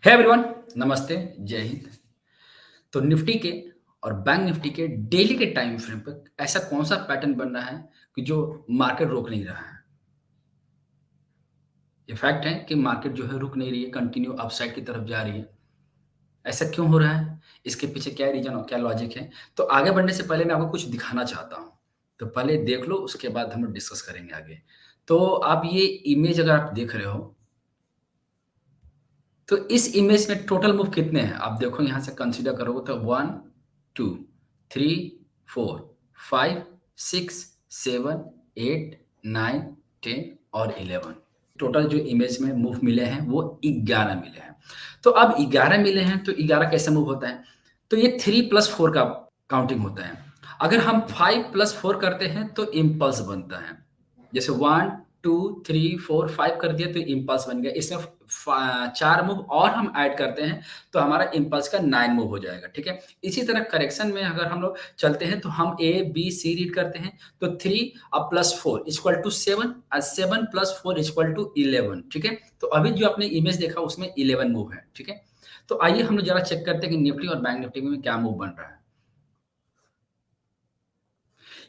है एवरीवन, नमस्ते, जय हिंद। तो निफ्टी के और बैंक निफ्टी के डेली के टाइम फ्रेम पर ऐसा कौन सा पैटर्न बन रहा है कि जो मार्केट रोक नहीं रहा है। ये फैक्ट है कि मार्केट जो है रुक नहीं रही है, कंटिन्यू अपसाइड की तरफ जा रही है। ऐसा क्यों हो रहा है? इसके पीछे क्या रीजन और क्या लॉजिक है? तो आगे बढ़ने से पहले मैं आपको कुछ दिखाना चाहता हूँ। तो पहले देख लो, उसके बाद हम लोग डिस्कस करेंगे आगे। तो आप ये इमेज अगर आप देख रहे हो, तो इस इमेज में टोटल मूव कितने हैं? आप देखो, यहाँ से कंसीडर करोगे तो 1, 2, 3, 4, 5, 6, 7, 8, 9, 10 और 11। टोटल जो इमेज में मूव मिले हैं वो 11 मिले हैं। तो अब 11 मिले हैं तो 11 कैसे मूव होता है? तो ये 3 प्लस 4 का काउंटिंग होता है। अगर हम 5 प्लस 4 करते हैं तो इम्पल्स बनता है। जैसे 1, 2, 3, 4, 5 कर दिया तो इम्पल्स बन गया। इसमें 4 मूव और हम ऐड करते हैं तो हमारा इम्पल्स का 9 मूव हो जाएगा, ठीक है? इसी तरह करेक्शन में अगर हम लोग चलते हैं तो हम ए, बी, सी रीड करते हैं तो 3 अब प्लस 4 इक्वल टू 7 और 7 प्लस 4 इक्वल टू 11, ठीक है? तो अभी जो आपने इमेज देखा उसमें 11 मूव है, ठीक है? तो आइए हम लोग जरा चेक करते हैं कि निफ्टी और बैंक निफ्टी में क्या मूव बन रहा है।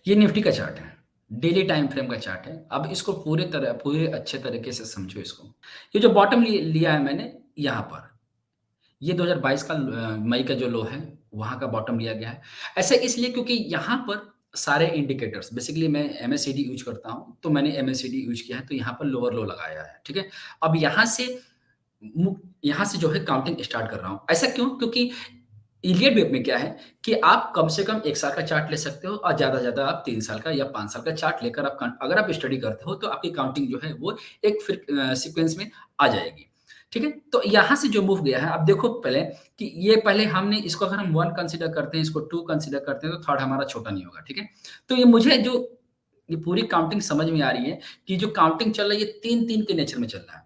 ये निफ्टी का चार्ट है, डेली टाइम फ्रेम का चार्ट है। अब इसको पूरे अच्छे तरीके से समझो इसको। ये जो बॉटम लिया है मैंने यहाँ पर, ये 2022 का मई का जो लो है, वहाँ का बॉटम लिया गया है। ऐसा इसलिए क्योंकि यहाँ पर सारे इंडिकेटर्स, बेसिकली मैं एमएससीडी यूज़ करता हूँ, तो मैंने एमएससीडी यूज़ किया है, तो यहाँ पर लोअर लो लगाया है, ठीक है? अब यहाँ से जो है काउंटिंग स्टार्ट कर रहा हूँ। ऐसा क्यों? क्योंकि इलियट वेव में क्या है कि आप कम से कम 1 साल का चार्ट ले सकते हो और ज़्यादा से ज़्यादा आप 3 साल का या 5 साल का चार्ट लेकर अगर आप स्टडी करते हो तो आपकी काउंटिंग जो है वो एक सीक्वेंस में आ जाएगी। ठीक है? तो यहाँ से जो मूव गया है, अब देखो पहले कि ये पहले हमने इसको अगर हम 1 कंसीडर करते हैं, इसको 2 कंसीडर करते हैं तो थर्ड हमारा छोटा नहीं होगा, ठीक है? तो ये मुझे जो ये पूरी काउंटिंग समझ में आ रही है कि जो काउंटिंग चल रहा है ये 3-3 के नेचर में चल रहा है।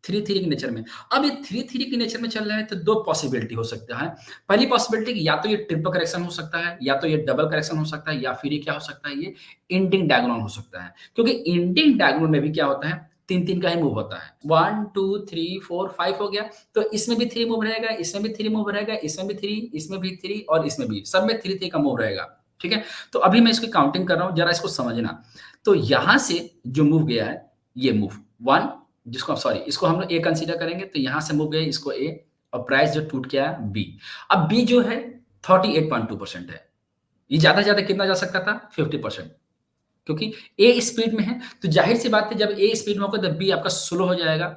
3-3 के नेचर में। अब ये 3-3 के नेचर में चल रहा है तो 2 पॉसिबिलिटी हो सकता है। पहली पॉसिबिलिटी कि या तो ये ट्रिपल करेक्शन हो सकता है, या तो ये डबल करेक्शन हो सकता है, या फिर ये क्या हो सकता है, ये इंडिंग डायगोनल हो सकता है। क्योंकि इंडिंग डायगोनल में भी क्या होता है, 3-3 का ही मूव होता है। 1, 2, 3, 4, 5 हो गया, तो इसमें भी 3 मूव रहेगा, इसमें भी 3 मूव रहेगा, इसमें भी 3, इसमें भी 3 और इसमें भी। सब में 3-3 का मूव रहेगा। ठीक है? तो अभी मैं इसकी काउंटिंग कर रहा हूँ, ज़रा इसको समझना। तो यहाँ से जो मूव गया है, ये मूव 1, जिसको सॉरी इसको हम लोग ए कंसीडर करेंगे, तो यहाँ से मूव गए इसको ए और प्राइस जो टूट के आया बी। अब बी जो है 38.2% है। ये ज़्यादा से ज़्यादा कितना जा सकता था? 50%। क्योंकि ए स्पीड में है, तो ज़ाहिर-सी बात है जब ए स्पीड में होगा तो बी आपका स्लो हो जाएगा।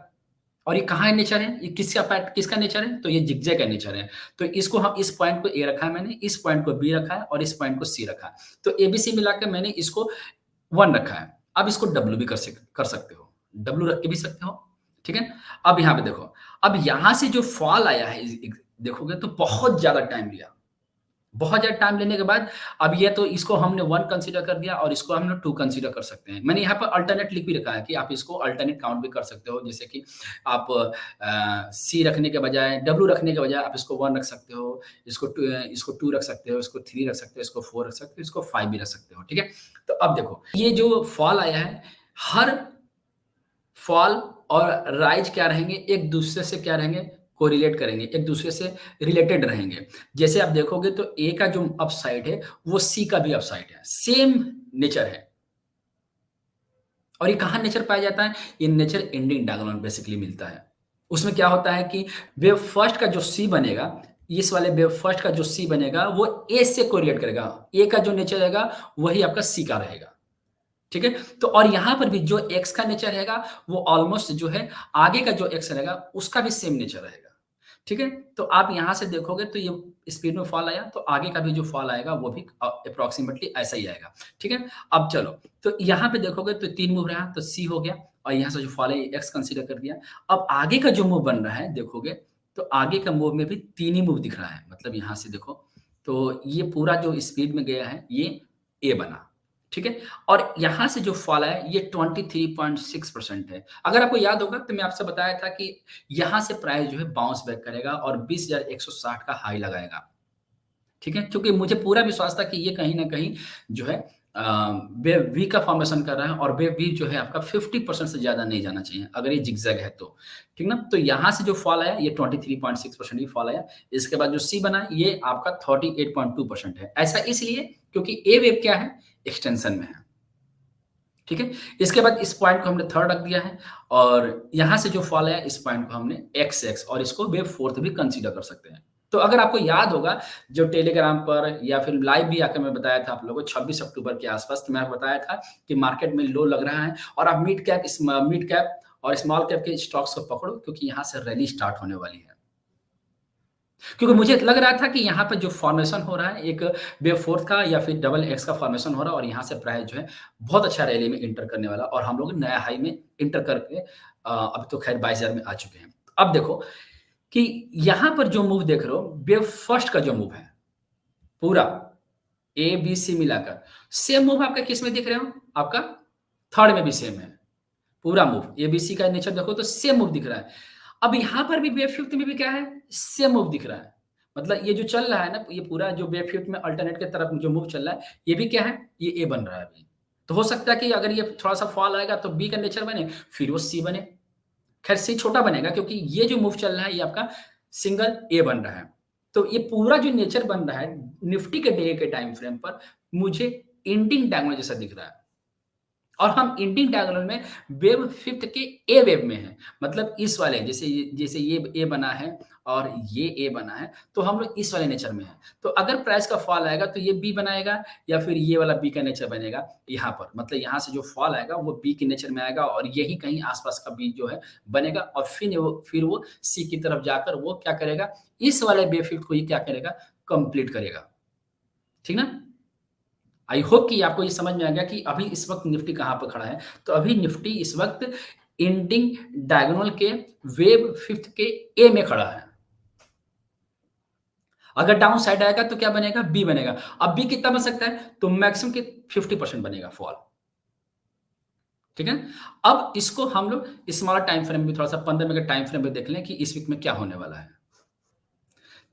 और ये कहाँ नेचर है? ये किसका नेचर है? तो ये ज़िगज़ैग का नेचर है। तो इसको हम इस पॉइंट को ए रखा है मैंने, इस पॉइंट को बी रखा है और इस पॉइंट को सी रखा है। तो एबीसी मिला के मैंने इसको 1 रखा है। अब इसको डब्ल्यू भी कर सकते हो। डब्ल्यू रख के भी सकते हो, ठीक है? अब यहाँ पे देखो, अब यहाँ से जो फॉल आया है देखोगे तो बहुत ज़्यादा टाइम लिया। बहुत ज़्यादा टाइम लेने के बाद अब ये तो इसको हमने 1 कंसीडर कर दिया और इसको हम लोग 2 कंसीडर कर सकते हैं। मैंने यहाँ पर अल्टरनेट लिख भी रखा है कि आप इसको अल्टरनेट काउंट भी कर सकते हो। जैसे कि आप सी रखने के बजाय, डब्ल्यू रखने के बजाय आप इसको 1 रख सकते हो, इसको 2 रख सकते हो, इसको 3 रख सकते हो, इसको 4 रख सकते हो, इसको 5 भी रख सकते हो, ठीक है? तो अब देखो, ये जो फॉल आया है, हर फॉल और राइज क्या रहेंगे, एक दूसरे से क्या रहेंगे, कोरिलेट करेंगे, एक दूसरे से रिलेटेड रहेंगे। जैसे आप देखोगे तो ए का जो अपसाइड है, वो सी का भी अपसाइड है, सेम नेचर है। और ये कहाँ नेचर पाया जाता है? ये नेचर एंडिंग डायगोनल बेसिकली मिलता है। उसमें क्या होता है कि वेव फर्स्ट का जो सी बनेगा, इस वाले वेव फर्स्ट का जो सी बनेगा, वो ए से कोरिलेट करेगा। ए का जो नेचर रहेगा, वही आपका सी का रहेगा। ठीक है? तो और यहाँ पर भी जो एक्स का नेचर रहेगा, वो ऑलमोस्ट जो है आगे का जो एक्स रहेगा, उसका भी सेम नेचर रहेगा। ठीक है? तो आप यहाँ से देखोगे तो ये स्पीड में फॉल आया, तो आगे का भी जो फॉल आएगा वो भी एप्रोक्सिमेटली ऐसा ही आएगा। ठीक है? अब चलो, तो यहाँ पे देखोगे तो 3 मूव रहा, तो सी हो गया और यहाँ से जो फॉल है एक्स कंसीडर कर दिया। अब आगे का जो मूव बन रहा है देखोगे, तो आगे का मूव में भी 3 ही मूव दिख रहा है। मतलब यहाँ से देखो, तो ये पूरा जो स्पीड में गया है, ये ए बना। ठीक है? और यहाँ से जो फॉल आया ये 23.6% है। अगर आपको याद होगा तो मैं आपसे बताया था कि यहाँ से प्राइस जो है बाउंस बैक करेगा और 20,160 का हाई लगाएगा। ठीक है? क्योंकि मुझे पूरा विश्वास था कि ये कहीं न कहीं जो है अ, वेव वी का फॉर्मेशन कर रहा है और वेव वी जो है आपका 50% से ज़्यादा नहीं जाना चाहिए, अगर ये ज़िगज़ैग है तो, ठीक ना? तो यहाँ से जो फॉल आया ये 23.6% ही फॉल आया। इसके बाद जो सी बना ये आपका 38.2% है। ऐसा इसलिए क्योंकि ए वेव क्या है? एक्सटेंशन में है। ठीक है? इसके बाद इस पॉइंट को हमने थर्ड रख दिया है और यहाँ से जो फॉल आया इस पॉइंट को हमने एक्स और इसको वेव फोर्थ भी कंसीडर कर सकते हैं। तो अगर आपको याद होगा जो टेलीग्राम पर या फिर लाइव भी आकर मैं बताया था आप लोगों को 26 अक्टूबर के आसपास तो मैं बताया था कि मार्केट में लो लग रहा है और आप मिड कैप और स्मॉल कैप के स्टॉक्स को पकड़ो क्योंकि यहाँ से रैली स्टार्ट होने वाली है। क्योंकि मुझे लग रहा था कि यहाँ पे जो फ़ॉर्मेशन हो रहा है एक वेव फोर्थ का या फिर डबल एक्स का फ़ॉर्मेशन हो रहा है और यहाँ से प्राइस जो है बहुत अच्छा रैली में एंटर करने वाला और हम लोग नया हाई में एंटर करके अभी तो खैर 22,000 में आ चुके हैं। अब देखो कि यहाँ पर जो मूव देख रहे हो वेव फर्स्ट का जो मूव है पूरा ए, बी, सी मिलाकर सेम मूव आपका किस में दिख रहे हो? आपका थर्ड में भी सेम है। पूरा मूव एबीसी का नेचर देखो तो सेम मूव दिख रहा है। अब यहाँ पर भी वेव फिफ्थ में भी क्या है? सेम मूव दिख रहा है। मतलब ये जो चल रहा है ना, ये पूरा जो वेव फिफ्थ में अल्टरनेट की तरफ जो मूव चल रहा है, ये भी क्या है? ये ए बन रहा है अभी। तो हो सकता है कि अगर ये थोड़ा-सा फॉल आएगा तो बी का नेचर बने, फिर वो सी बने। खैर सी छोटा बनेगा क्योंकि ये जो मूव चल रहा है ये आपका सिंगल ए बन रहा है। तो ये पूरा जो नेचर बन रहा है निफ्टी के डे के टाइम फ्रेम पर मुझे इंडिंग डायगोनल जैसा दिख रहा है। और हम इंडियन डायगोनल में वेव फिफ्थ के ए वेव में हैं। मतलब इस वाले जैसे ये ए बना है और ये ए बना है, तो हम लोग इस वाले नेचर में हैं। तो अगर प्राइस का फॉल आएगा तो ये बी बनाएगा या फिर ये वाला बी का नेचर बनेगा यहाँ पर। मतलब यहाँ से जो फॉल आएगा वो बी के नेचर में आएगा और यही कहीं आस-पास का बी जो है बनेगा और फिर वो सी की तरफ जाकर वो क्या करेगा, इस वाले वेव फिफ्थ को ये क्या करेगा, कंप्लीट करेगा। ठीक ना? आई होप कि आपको ये समझ में आ गया कि अभी इस वक़्त निफ्टी कहाँ पर खड़ा है। तो अभी निफ्टी इस वक़्त एंडिंग डायगोनल के वेव फिफ्थ के ए में खड़ा है। अगर डाउन साइड आएगा तो क्या बनेगा? बी बनेगा। अब बी कितना बन सकता है? तो मैक्सिमम के 50% बनेगा फॉल। ठीक है? अब इसको हम लोग स्मॉलर टाइम फ्रेम में थोड़ा-सा 15 मिनट का टाइम फ्रेम में देख लें कि इस वीक में क्या होने वाला है।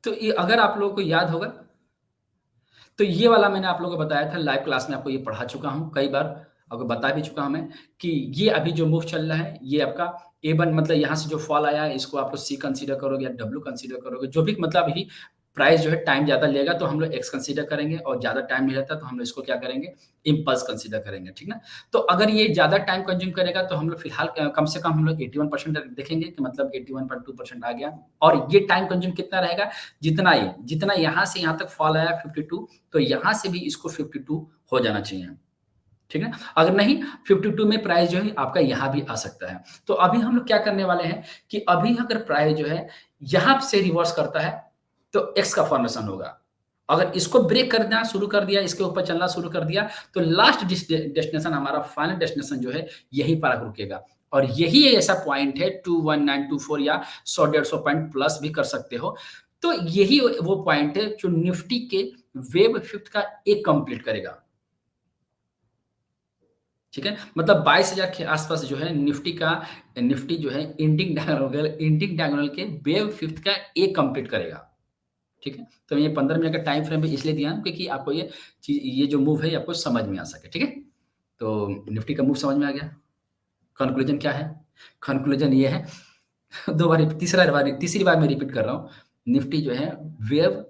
तो ये अगर आप लोगों को याद होगा तो ये वाला मैंने आप लोगों को बताया था लाइव क्लास में आपको ये पढ़ा चुका हूँ कई बार, आपको बता भी चुका हूँ मैं कि ये अभी जो मूव चल रहा है, ये आपका A1 मतलब यहाँ से जो फॉल आया है इसको आप लोग C कंसीडर करोगे या W कंसीडर करोगे, जो भी मतलब अभी प्राइस जो है टाइम ज़्यादा लेगा तो हम लोग X कंसीडर करेंगे और ज़्यादा टाइम नहीं रहता तो हम लोग इसको क्या करेंगे, इम्पल्स कंसीडर करेंगे, ठीक ना? तो अगर ये ज़्यादा टाइम कंज़्यूम करेगा तो हम लोग फिलहाल कम से कम हम लोग 81% देखेंगे कि मतलब 81.2% आ गया और ये टाइम कंज़्यूम कितना रहेगा, जितना यहाँ से यहाँ तक फॉल आया 52 तो यहाँ से भी इसको 52 हो जाना चाहिए। ठीक है? अगर नहीं 52 में प्राइस जो है आपका यहाँ भी आ सकता है। तो अभी हम लोग क्या करने वाले हैं कि अभी अगर प्राइस जो है यहाँ से रिवर्स करता है तो एक्स का फॉर्मेशन होगा। अगर इसको ब्रेक करना शुरू कर दिया, इसके ऊपर चलना शुरू कर दिया तो लास्ट डेस्टिनेशन हमारा फाइनल डेस्टिनेशन जो है यहीं पर आकर रुकेगा। और यही ऐसा पॉइंट है 21924 या 100-150 पॉइंट प्लस भी कर सकते हो। तो यही वो पॉइंट है जो निफ्टी के वेव फिफ्थ का एक कंप्लीट करेगा। ठीक है? मतलब 22,000 के आस-पास जो है निफ्टी जो है इंडिंग डायगोनल के वेव फिफ्थ का एक कंप्लीट करेगा। ठीक है? तो ये 15 मिनट का टाइम फ्रेम भी इसलिए दिया हूँ क्योंकि आपको ये जो मूव है ये आपको समझ में आ सके। ठीक है? तो निफ्टी का मूव समझ में आ गया। कंक्लूजन क्या है? कंक्लूजन ये है 2 बार तीसरी बार मैं रिपीट कर रहा हूँ। निफ्टी जो है वेव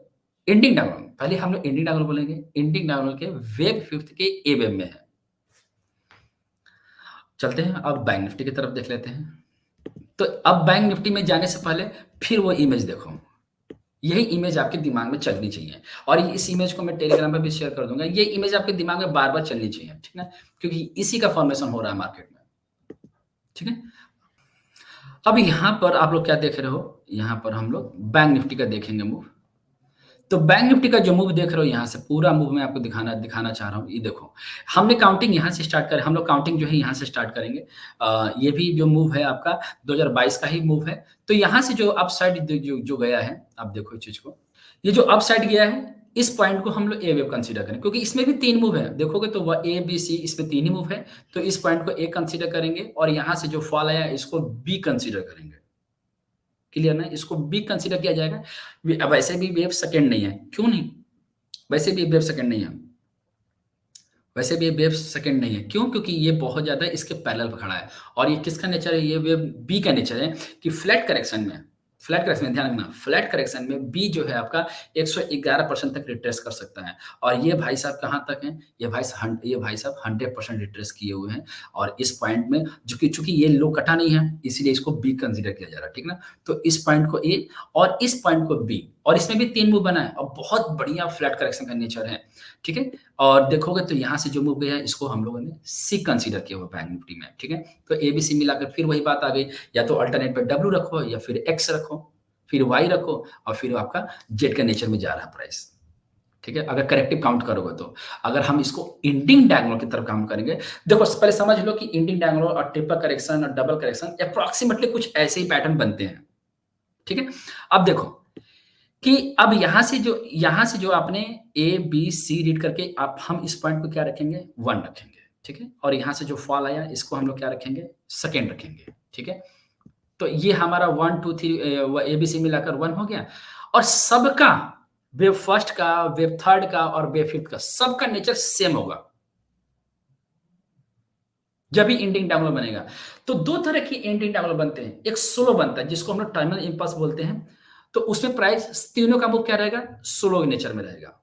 इंडिंग डायगोनल पहले हम लोग इंडिंग डायगोनल बोलेंगे। इंडिंग डायगोनल के वेव फिफ्थ के ए वेव में है। चलते हैं अब बैंक निफ्टी की तरफ देख लेते हैं। तो अब बैंक निफ्टी में जाने से पहले फिर वो इमेज देखो। यही इमेज आपके दिमाग में चलनी चाहिए और इस इमेज को मैं टेलीग्राम पे भी शेयर कर दूँगा। ये इमेज आपके दिमाग में बार-बार चलनी चाहिए, ठीक है? क्योंकि इसी का फॉर्मेशन हो रहा है मार्केट में, ठीक है? अब यहाँ पर आप लोग क्या देख रहे हो? यहाँ पर हम लोग बैंक निफ्टी का देखेंगे मूव। तो बैंक निफ्टी का जो मूव देख रहे हो यहाँ से पूरा मूव मैं आपको दिखाना दिखाना चाह रहा हूँ। ये देखो, हमने काउंटिंग यहाँ से स्टार्ट करें हम लोग काउंटिंग जो है यहाँ से स्टार्ट करेंगे। ये भी जो मूव है आपका 2022 का ही मूव है। तो यहाँ से जो अपसाइड जो गया है, आप देखो इस चीज़ को। ये जो अपसाइड गया है, इस पॉइंट को हम लोग ए वेव कंसीडर करें क्योंकि इसमें भी 3 मूव है। देखोगे तो वह ए, बी, सी इसमें 3 ही मूव है। तो इस पॉइंट को ए कंसीडर करेंगे और यहाँ से जो फॉल आया इसको बी कंसीडर करेंगे। क्लियर ना? इसको बी कंसीडर किया जाएगा। अब वैसे भी वेव सेकंड नहीं है, क्यों नहीं? वैसे भी वेव सेकंड नहीं है। वैसे भी ये वेव सेकंड नहीं है। क्यों? क्योंकि ये बहुत ज़्यादा इसके पैरेलल पे खड़ा है और ये किसका नेचर है? ये वेव बी का नेचर है कि फ्लैट करेक्शन में ध्यान रखना, फ्लैट करेक्शन में बी जो है आपका 111% तक रिट्रेस कर सकता है और ये भाई साहब कहाँ तक हैं? ये भाई साहब 100% रिट्रेस किए हुए हैं और इस पॉइंट में चूँकि ये लो कटा नहीं है, इसीलिए इसको बी कंसीडर किया जा रहा है, ठीक ना? तो इस पॉइंट को ए और इस पॉइंट को बी और इसमें भी 3 मूव बना है और बहुत बढ़िया फ्लैट करेक्शन का नेचर है, ठीक है? और देखोगे तो यहाँ से जो मूव गया है इसको हम लोगों ने सी कंसीडर किया हुआ है बैंक निफ्टी में, ठीक है? तो एबीसी मिलाकर फिर वही बात आ गई, या तो अल्टरनेट पे डब्ल्यू रखो या फिर एक्स रखो, फिर वाई रखो और फिर आपका जेड के नेचर में जा रहा है प्राइस, ठीक है? अगर करेक्टिव काउंट करोगे तो। अगर हम इसको इंडिंग डायगोनल की तरफ काम करेंगे, देखो पहले समझ लो कि इंडिंग डायगोनल और ट्रिपल करेक्शन और डबल करेक्शन एप्रोक्सिमेटली कुछ ऐसे ही पैटर्न बनते हैं, ठीक है? अब देखो कि अब यहाँ से जो आपने ए, बी, सी रीड करके आप हम इस पॉइंट को क्या रखेंगे? 1 रखेंगे, ठीक है? और यहाँ से जो फॉल आया इसको हम लोग क्या रखेंगे? सेकंड रखेंगे, ठीक है? तो ये हमारा 1, 2, 3 एबीसी मिलाकर 1 हो गया और सबका वेव फर्स्ट का, वेव थर्ड का और वेव फिफ्थ का सबका नेचर सेम होगा। जब भी इंडिंग डायगोनल बनेगा। तो 2 तरह की इंडिंग डायगोनल बनते हैं। एक स्लो बनता है जिसको हम लोग टर्मिनल इम्पल्स बोलते हैं। तो उसमें प्राइस तीनों का मूव क्या रहेगा? स्लो नेचर में रहेगा।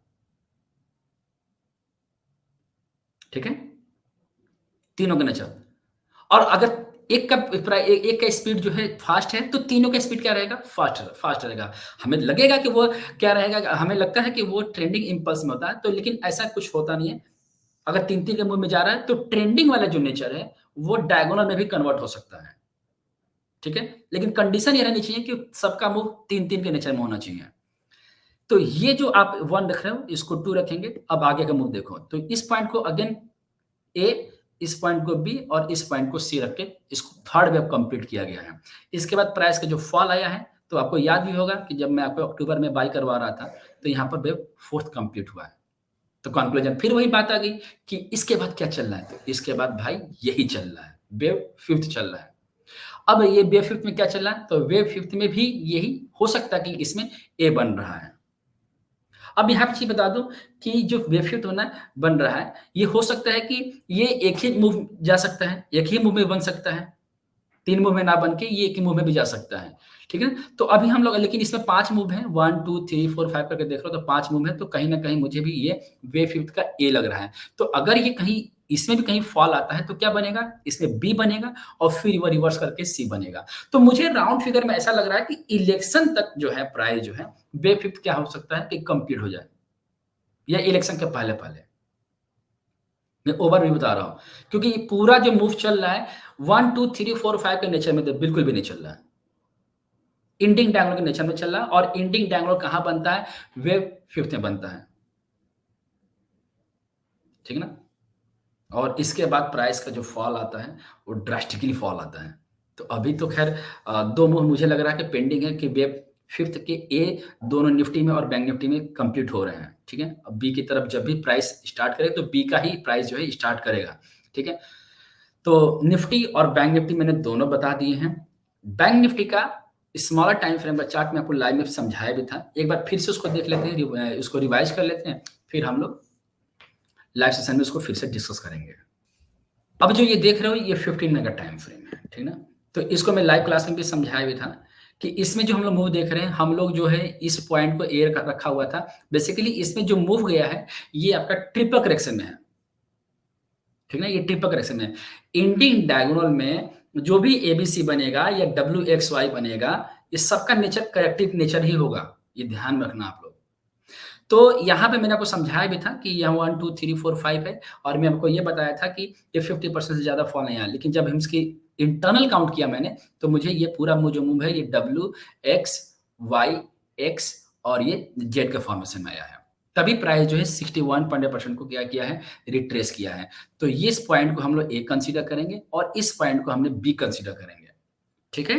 ठीक है? तीनों का नेचर। और अगर एक का स्पीड जो है फास्ट है तो तीनों का स्पीड क्या रहेगा? फास्ट रहेगा। हमें लगेगा कि वो क्या रहेगा, हमें लगता है कि वो ट्रेंडिंग इम्पल्स में होता है, तो लेकिन ऐसा कुछ होता नहीं है। अगर 3-3 के मूव में जा रहा है तो ट्रेंडिंग वाला जो नेचर है वो डायगोनल में भी कन्वर्ट हो सकता है। ठीक है? लेकिन कंडीशन ये रहनी चाहिए कि सबका मूव 3-3 के नेचर में होना चाहिए। तो ये जो आप 1 रख रहे हो इसको 2 रखेंगे। अब आगे का मूव देखो। तो इस पॉइंट को अगेन ए, इस पॉइंट को बी और इस पॉइंट को सी रख के इसको थर्ड वेव कंप्लीट किया गया है। इसके बाद प्राइस का जो फॉल आया है, तो आपको याद भी होगा कि जब मैं आपको अक्टूबर में बाय करवा रहा था, तो यहाँ पर वेव फोर्थ कंप्लीट हुआ है। तो कंक्लूजन फिर वही बात आ गई कि इसके बाद क्या चल रहा है? तो इसके बाद भाई यही चल रहा है, वेव फिफ्थ चल रहा है। अब ये वेव फिफ्थ में क्या चल रहा है? तो वेव फिफ्थ में भी यही हो सकता है कि इसमें ए बन रहा है। अब यहाँ पे चीज़ बता दूँ कि जो वेव शिफ्ट होना बन रहा है, ये हो सकता है कि ये एक ही मूव जा सकता है, एक ही मूव में बन सकता है। 3 मूव में ना बन के ये एक ही मूव में भी जा सकता है। ठीक है? तो अभी हम लोग लेकिन इसमें 5 मूव हैं, 1, 2, 3, 4, 5 करके देख लो तो 5 मूव हैं, तो कहीं न कहीं मुझे भी ये वेव शिफ्ट का ए लग रहा है। तो अगर ये कहीं इसमें भी कहीं फॉल आता है तो क्या बनेगा? इसमें बी बनेगा और फिर वो रिवर्स करके सी बनेगा। तो मुझे राउंड फिगर में ऐसा लग रहा है कि इलेक्शन तक जो है प्राइस जो है वेव शिफ्ट क्या हो सकता है कि कंप्लीट हो जाए। या इलेक्शन के पहले-पहले। मैं ओवरव्यू बता रहा हूँ। क्योंकि ये पूरा जो मूव चल रहा है 1, 2, 3, 4, 5 के नेचर में तो बिल्कुल भी नहीं चल रहा है। इंडिंग डायगोनल के नेचर में चल रहा है और इंडिंग डायगोनल कहाँ बनता है? वेव फिफ्थ में बनता है। ठीक है ना? और इसके बाद प्राइस का जो फॉल आता है, वो ड्रास्टिकली फॉल आता है। तो अभी तो ख़ैर 2 मूव मुझे लग रहा है कि पेंडिंग है कि वेव फिफ्थ के ए दोनों निफ्टी में और बैंक निफ्टी में कंप्लीट हो रहे हैं, ठीक है? अब बी की तरफ जब भी प्राइस स्टार्ट करे तो बी का ही प्राइस जो है स्टार्ट करेगा, ठीक है? तो निफ्टी और बैंक निफ्टी मैंने दोनों बता दिए हैं। बैंक निफ्टी का स्मॉलर टाइम फ्रेम का चार्ट मैं आपको लाइव में समझाया भी था। एक बार फिर से उसको देख लेते हैं, उसको रिवाइज़ कर लेते हैं, फिर हम लोग लाइव सेशन में उसको फिर से डिस्कस करेंगे। अब जो ये देख रहे हो ये 15 मिनट का टाइम फ्रेम है, ठीक ना? तो इसको मैं लाइव क्लास में भी समझाया भी था कि इसमें जो हम लोग मूव देख रहे हैं, हम लोग जो है इस पॉइंट को ए रखा हुआ था। बेसिकली इसमें जो मूव गया है, ये आपका ट्रिपल करेक्शन में है। ठीक है ना? ये ट्रिपल करेक्शन है। इंडियन डायगोनल में जो भी एबीसी बनेगा या डब्ल्यूएक्सवाई बनेगा, ये सबका नेचर करेक्टिव नेचर ही होगा। ये ध्यान में रखना आप लोग। तो यहाँ पे मैंने आपको समझाया भी था कि यहाँ 1, 2, 3, 4, 5 है और मैं आपको ये बताया था कि ये 50% से ज़्यादा फॉल नहीं आया। लेकिन जब हम इसकी इंटरनल काउंट किया मैंने, तो मुझे ये पूरा जो मूव है ये डब्ल्यू, एक्स, वाई, एक्स और ये जेड के फॉर्मेशन में आया है। तभी प्राइस जो है 61% को क्या किया है? रिट्रेस किया है। तो ये इस पॉइंट को हम लोग ए कंसीडर करेंगे और इस पॉइंट को हमने बी कंसीडर करेंगे। ठीक है?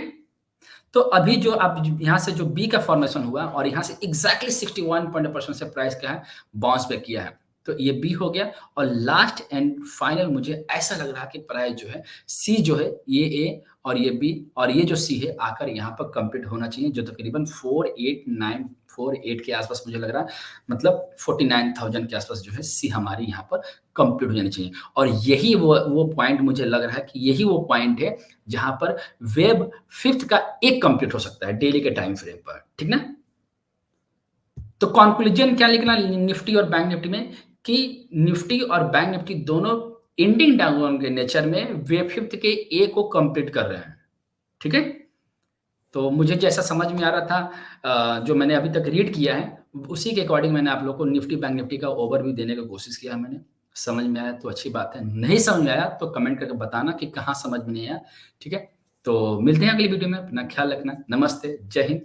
तो अभी जो आप यहाँ से जो बी का फॉर्मेशन हुआ और यहाँ से एग्जैक्टली 61% से प्राइस क्या है? बाउंस बैक किया है। तो ये बी हो गया और लास्ट एंड फाइनल मुझे ऐसा लग रहा है कि प्राइस जो है सी जो है ये ए और ये जो सी है आकर यहाँ पर कंप्लीट होना चाहिए जो तकरीबन 48948 के आस-पास मुझे लग रहा है मतलब 49,000 के आस-पास जो है सी हमारी यहाँ पर कंप्लीट हो जानी चाहिए। और यही वो पॉइंट मुझे लग रहा है कि यही वो पॉइंट है जहाँ पर वेब 5th का एक कंप्लीट हो सकता है डेली के टाइम फ्रेम पर, ठीक ना? तो कंक्लूजन क्या निकला निफ्टी और बैंक निफ्टी में कि निफ्टी और बैंक निफ्टी दोनों इंडियन डाउन के नेचर में वेब फिफ्थ के ए को कंप्लीट कर रहे हैं, ठीक है? तो मुझे जैसा समझ में आ रहा था जो मैंने अभी तक रीड किया है, उसी के अकॉर्डिंग मैंने आप लोगों को निफ्टी बैंक निफ्टी का ओवरव्यू देने का कोशिश किया है मैंने। समझ में आया तो अच्छी बात है, नहीं समझ में आया तो कमेंट करके बताना कि कहाँ समझ में नहीं आया, ठीक है? तो मिलते हैं अगली वीडियो में, अपना ख्याल रखना। नमस्ते, जय हिंद।